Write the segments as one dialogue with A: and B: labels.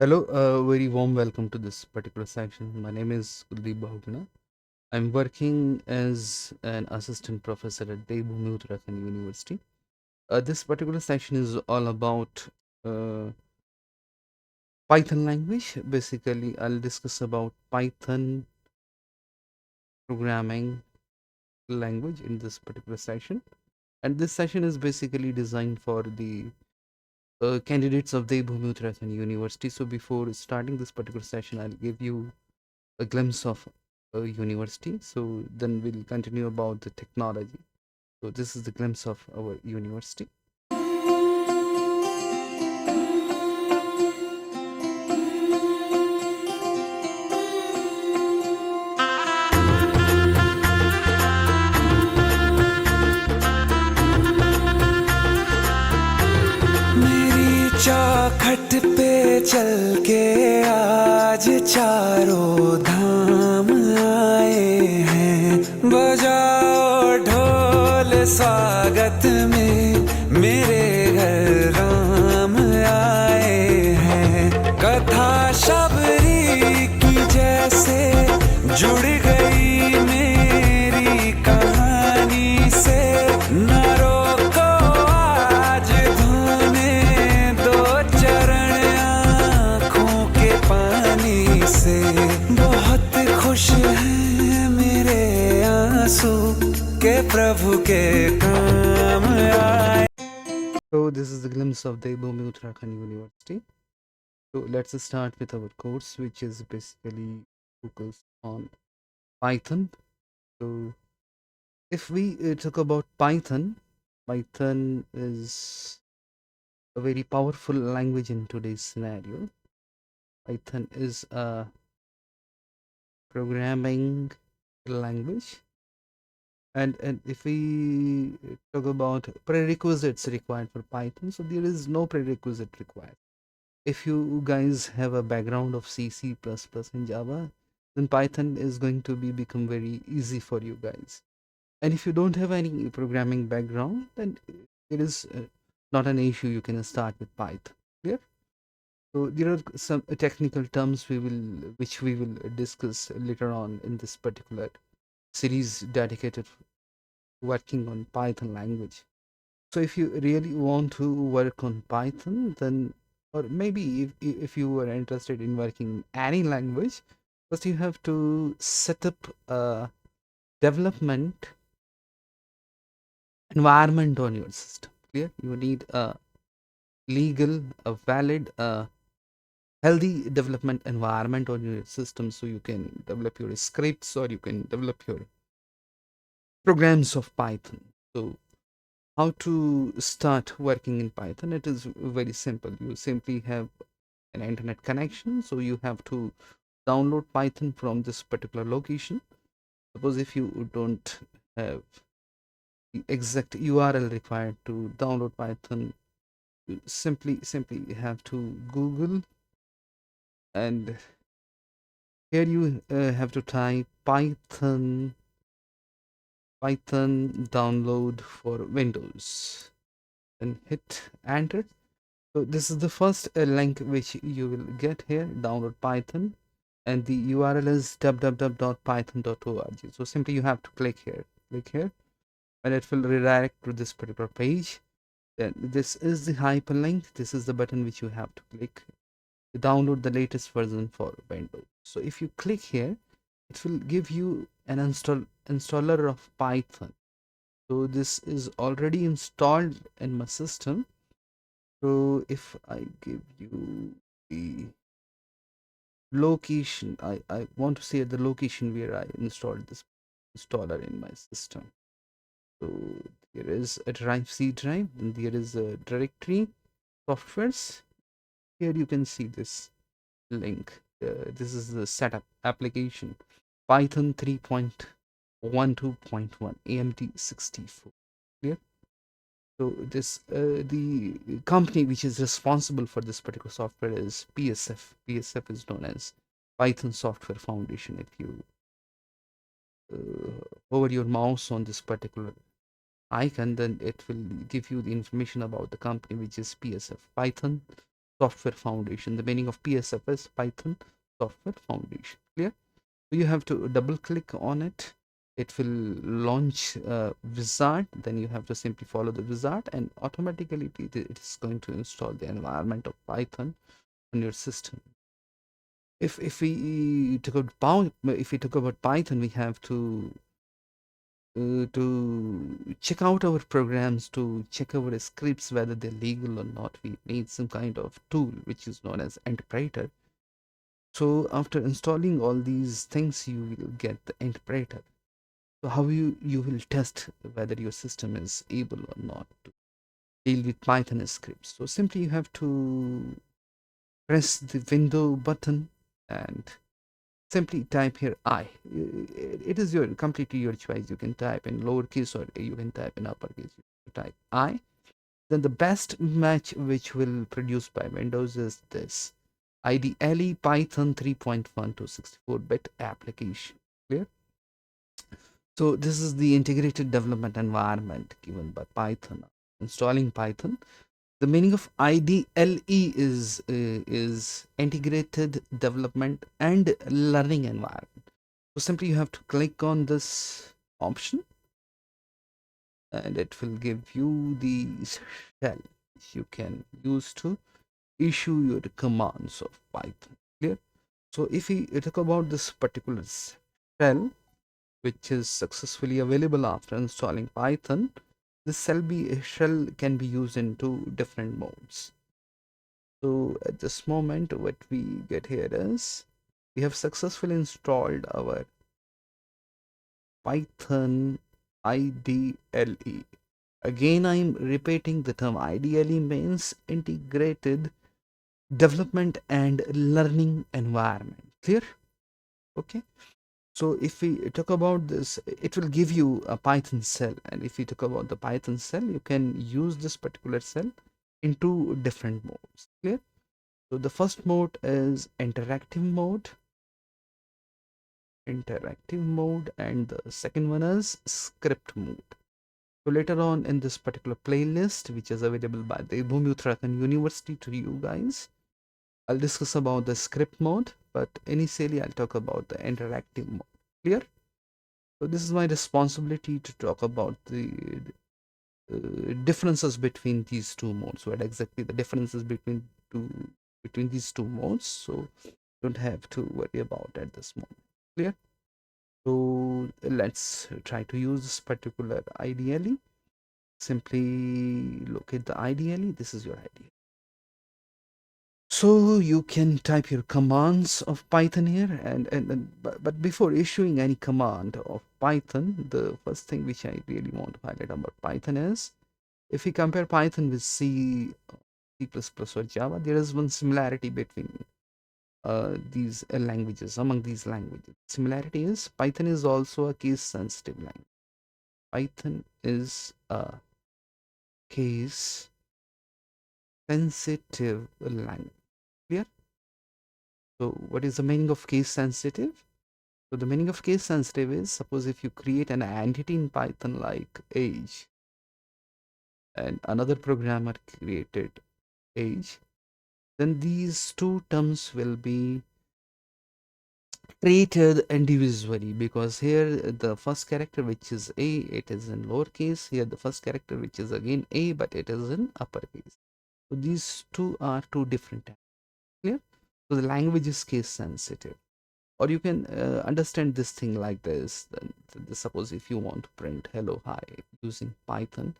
A: Hello, very warm welcome to this particular section. My name is Kuldeep Bahuguna. I'm working as an assistant professor at Devbhoomi Uttarakhand University. This particular section is all about uh, Python language. Basically, I'll discuss about Python programming language in this particular session. And this session is basically designed for the candidates of Devbhoomi Uttarakhand University. So before starting this particular session, I'll give you a glimpse of a university. So then we'll continue about the technology. So this is the glimpse of our university.
B: मेरी चौखट पे चल के आज चारों धाम आए हैं। बजाओ ढोल स्वागत में मेरे घर राम आए हैं। कथा शबरी की जैसे जुड़ गई मेरी कहानी से। न रोको आज धोने दो चरण आँखों के पानी से। बहुत खुश हैं मेरे आंसू के प्रभु के काम आए।
A: So this is the glimpse of Devbhoomi Uttarakhand University. So let's start with our course, which is basically focused on Python. So if we talk about Python, Python is a very powerful language in today's scenario. Python is a programming language, and if we talk about prerequisites required for Python, so there is no prerequisite required. If you guys have a background of C++ and Java, then Python is going to become very easy for you guys. And if you don't have any programming background, then it is not an issue. You can start with Python. Clear? So there are some technical terms which we will discuss later on in this particular series dedicated working on Python language. So if you really want to work on Python, then, or maybe if you are interested in working in any language, first you have to set up a development environment on your system. Clear? You need a legal, a valid, healthy development environment on your system, so you can develop your scripts or you can develop your programs of Python. So how to start working in Python? It is very simple. You simply have an internet connection, so you have to download Python from this particular location. Suppose if you don't have the exact URL required to download Python, you simply have to Google, and here you have to type Python download for Windows and hit enter. So this is the first link which you will get here. Download Python, and the URL is www.python.org. So simply you have to click here, and it will redirect to this particular page. Then this is the hyperlink. This is the button which you have to click to download the latest version for Windows. So if you click here, it will give you an installer of Python. So this is already installed in my system. So if I give you the location, I want to say the location where I installed this installer in my system. So there is a drive, C drive, and there is a directory softwares. Here you can see this link. This is the setup application, Python 3.12.1 AMT64. Clear? So this the company which is responsible for this particular software is PSF. PSF is known as Python Software Foundation. If you hover your mouse on this particular icon, then it will give you the information about the company, which is PSF, Python Software Foundation. The meaning of PSF is Python Software Foundation. Clear? So you have to double click on it. It will launch wizard. Then you have to simply follow the wizard, and automatically it is going to install the environment of Python on your system. If we talk about Python, we have to check out our programs, to check our scripts whether they're legal or not. We need some kind of tool which is known as interpreter. So after installing all these things, you will get the interpreter. So how you will test whether your system is able or not to deal with Python scripts. So simply you have to press the window button and simply type here I. It is your completely your choice. You can type in lowercase or you can type in uppercase. You type I. Then the best match which will produce by Windows is this IDLE Python 3.1 to 64-bit application. Clear? So this is the integrated development environment given by Python. Installing Python. The meaning of IDLE is integrated development and learning environment. So simply you have to click on this option and it will give you the shell which you can use to issue your commands of Python. Clear? So if we talk about this particular shell which is successfully available after installing Python, this shell can be used in two different modes. So at this moment, what we get here is we have successfully installed our Python IDLE. Again, I'm repeating the term IDLE means integrated development and learning environment. Clear? Okay. So if we talk about this, it will give you a Python cell. And if we talk about the Python cell, you can use this particular cell in two different modes. Clear? So the first mode is interactive mode. And the second one is script mode. So later on in this particular playlist, which is available by the Bhumi Uttarakhand University to you guys, I'll discuss about the script mode, but initially I'll talk about the interactive mode. Clear? So this is my responsibility to talk about the differences between these two modes. What exactly the differences between these two modes? So don't have to worry about at this moment. Clear? So let's try to use this particular IDLE. Simply locate the IDLE. This is your IDLE. So you can type your commands of Python here, but before issuing any command of Python, the first thing which I really want to highlight about Python is, if we compare Python with C, C++ or Java, there is one similarity between these languages. Among these languages, similarity is Python is also a case-sensitive language. Python is a case-sensitive language. Clear? So what is the meaning of case sensitive? So the meaning of case sensitive is, suppose if you create an entity in Python like age and another programmer created age, then these two terms will be treated individually, because here the first character which is a, it is in lowercase. Here the first character which is again a, but it is in uppercase. So these two are two different types. Clear? So the language is case sensitive. Or you can understand this thing like this. Suppose if you want to print hello hi using Python,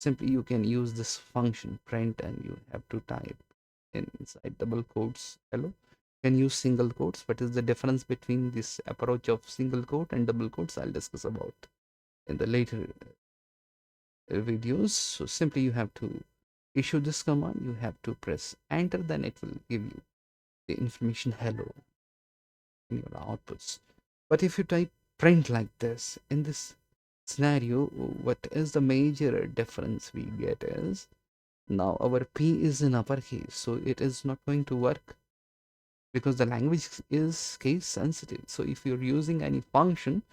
A: simply you can use this function print, and you have to type inside double quotes hello. You can use single quotes. What is the difference between this approach of single quote and double quotes? I'll discuss about in the later videos. So simply you have to issue this command, you have to press enter, then it will give you the information hello in your outputs. But if you type print like this, in this scenario, what is the major difference we get is, now our P is in uppercase, so it is not going to work because the language is case sensitive. So if you're using any function,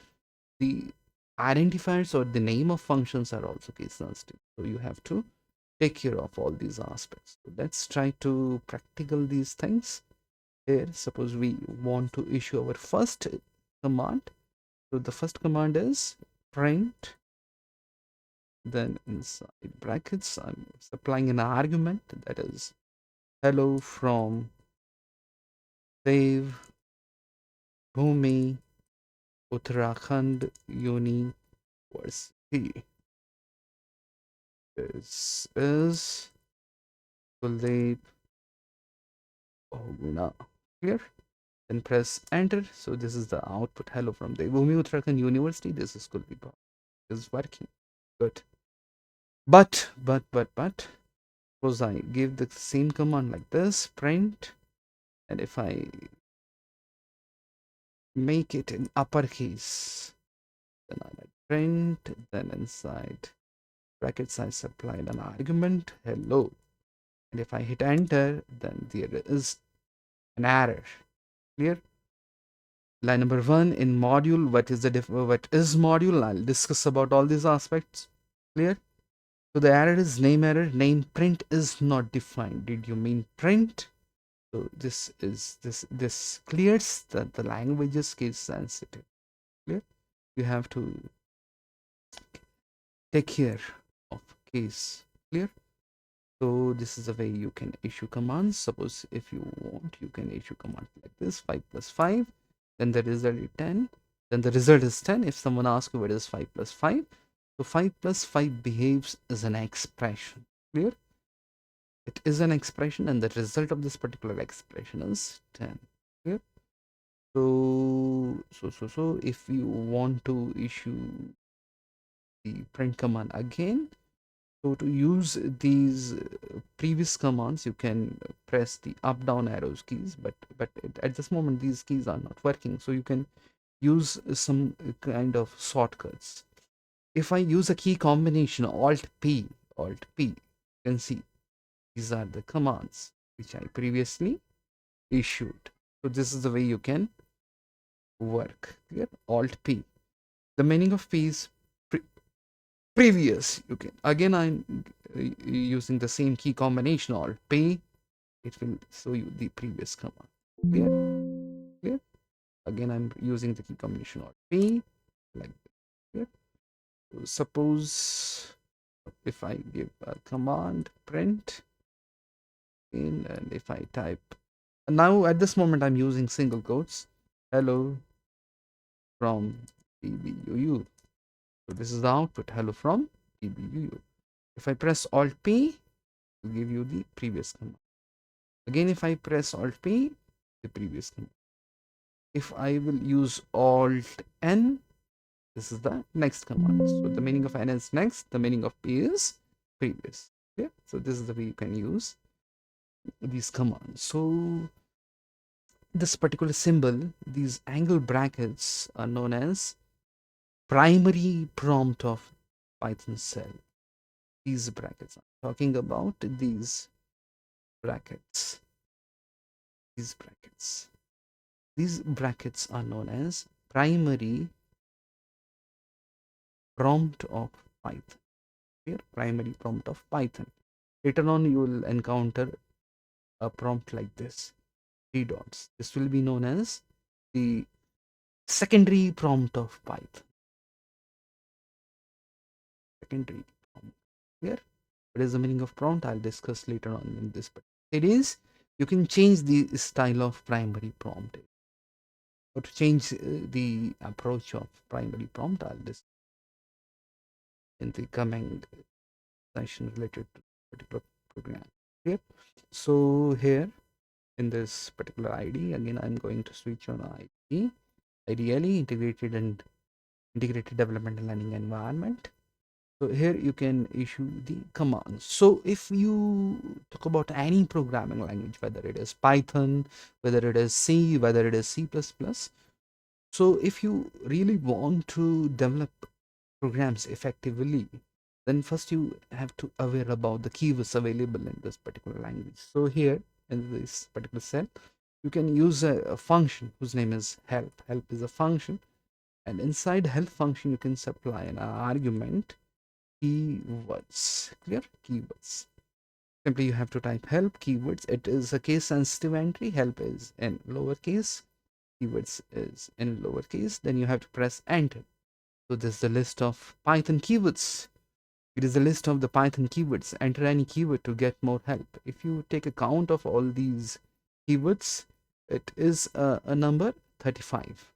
A: the identifiers or the name of functions are also case sensitive. So you have to take care of all these aspects. So let's try to practical these things. Here, suppose we want to issue our first command. So the first command is print, then inside brackets I'm supplying an argument that is hello from Dev Bhumi Uttarakhand University. This is Kuldeep Oguna. Clear? Then press enter. So this is the output. Hello from the Bhumi Uttarakhand University. This is Kuldeep. This is working. Good. But suppose I give the same command like this, print, and if I make it in uppercase, then I like print, then inside brackets I supplied an argument, hello. And if I hit enter, then there is an error. Clear? Line number 1 in module, what is module? I'll discuss about all these aspects. Clear? So the error is name error, name print is not defined. Did you mean print? So this clears that the language is case sensitive. Clear? You have to take care of case. Clear? So this is the way you can issue commands. Suppose if you want, you can issue command like this, 5 plus 5, then the result is 10, then the result is 10. If someone asks you what is 5 plus 5, so 5 plus 5 behaves as an expression. Clear? It is an expression and the result of this particular expression is 10. Clear? So if you want to issue the print command again, so to use these previous commands, you can press the up down arrows keys, but at this moment these keys are not working, so you can use some kind of shortcuts. If I use a key combination Alt P, you can see these are the commands which I previously issued. So this is the way you can work. Clear? Alt P. The meaning of P is previous. You can again I'm using the same key combination Alt P. It will show you the previous command. Clear? Clear? Again I'm using the key combination Alt P like this. Clear? So suppose if I give a command print in, and if I type now at this moment I'm using single quotes, hello from DBUU. So this is the output, hello from DBUU. If I press Alt P, it will give you the previous command. Again, if I press Alt P, the previous command. If I will use Alt N, this is the next command. So the meaning of N is next, the meaning of P is previous. Okay? So this is the way you can use these commands. So this particular symbol, these angle brackets are known as primary prompt of Python cell. These brackets, I'm talking about these brackets. These brackets are known as primary prompt of Python. Here, primary prompt of Python. Later on, you will encounter a prompt like this, 3 dots. This will be known as the secondary prompt of Python. Secondary prompt. Here, what is the meaning of prompt? I'll discuss later on in this. It is you can change the style of primary prompt. Or to change the approach of primary prompt, I'll discuss in the coming session related to particular program. Here, so here in this particular ID, again I'm going to switch on ID, ideally integrated development and learning environment. So here you can issue the commands. So if you talk about any programming language, whether it is Python, whether it is C, whether it is C++, so if you really want to develop programs effectively, then first you have to aware about the keywords available in this particular language. So here in this particular cell, you can use a function whose name is help. Help is a function, and inside help function you can supply an argument keywords. Clear? Keywords. Simply you have to type help keywords. It is a case sensitive entry. Help is in lowercase, keywords is in lowercase. Then you have to press enter. So this is the list of Python keywords. It is a list of the Python keywords. Enter any keyword to get more help. If you take a count of all these keywords, it is a number 35.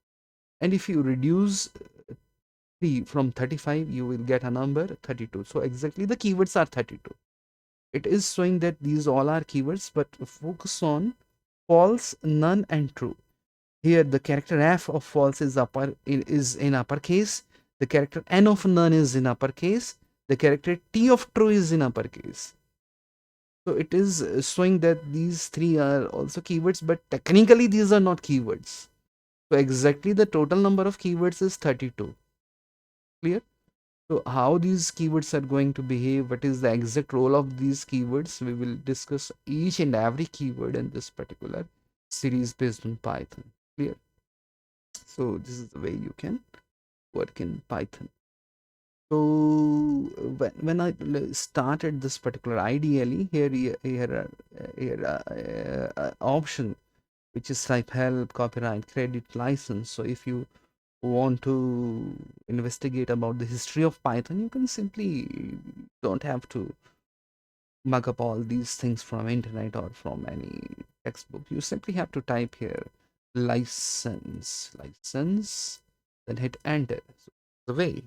A: And if you reduce 3 from 35, you will get a number 32. So exactly the keywords are 32. It is showing that these all are keywords, but focus on false, none, and true. Here the character f of false is in uppercase, the character n of none is in uppercase, the character t of true is in uppercase. So it is showing that these three are also keywords, but technically these are not keywords. So exactly the total number of keywords is 32. Clear? So how these keywords are going to behave, what is the exact role of these keywords, we will discuss each and every keyword in this particular series based on Python. Clear? So this is the way you can work in Python. So when I started this particular, ideally here option which is type help, copyright, credit, license. So if you want to investigate about the history of Python, you can simply don't have to mug up all these things from internet or from any textbook. You simply have to type here license, then hit enter. So the way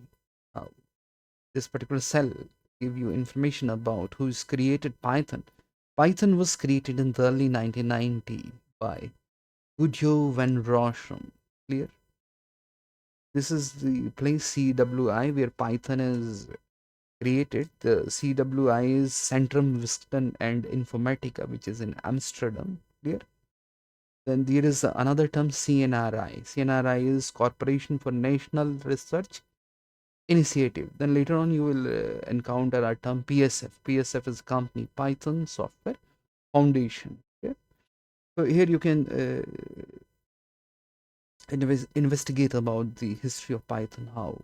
A: this particular cell give you information about who's created Python. Python was created in the early 1990 by Gujo van Rossum. Clear? This is the place CWI where Python is created. The CWI is Centrum Wiskunde and Informatica, which is in Amsterdam. Clear? Then there is another term CNRI. CNRI is Corporation for National Research Initiative. Then later on you will encounter a term PSF. PSF is company, Python Software Foundation. Okay? So here you can investigate about the history of Python, how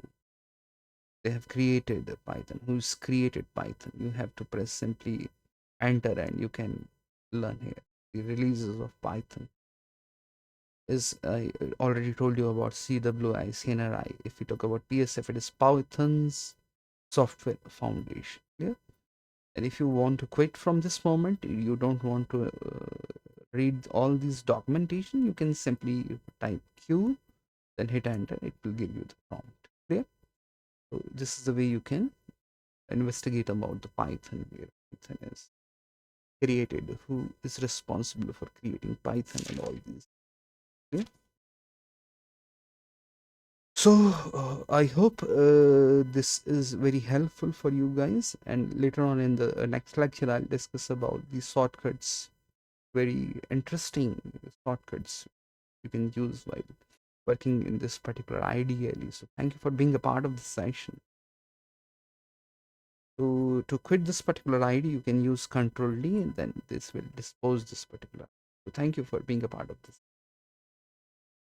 A: they have created Python, who's created Python. You have to press simply enter and you can learn here the releases of Python. Is I already told you about CWI, CNRI. If we talk about PSF, it is Python's Software Foundation. Yeah? And if you want to quit from this moment, you don't want to read all these documentation, you can simply type Q, then hit enter. It will give you the prompt. Clear? So this is the way you can investigate about the Python, where Python is created, who is responsible for creating Python and all these. Okay? So I hope this is very helpful for you guys, and later on in the next lecture I'll discuss about the shortcuts, very interesting shortcuts you can use while working in this particular ideally. So thank you for being a part of the session. To quit this particular ID, you can use Control D, and then this will dispose this particular. So thank you for being a part of this.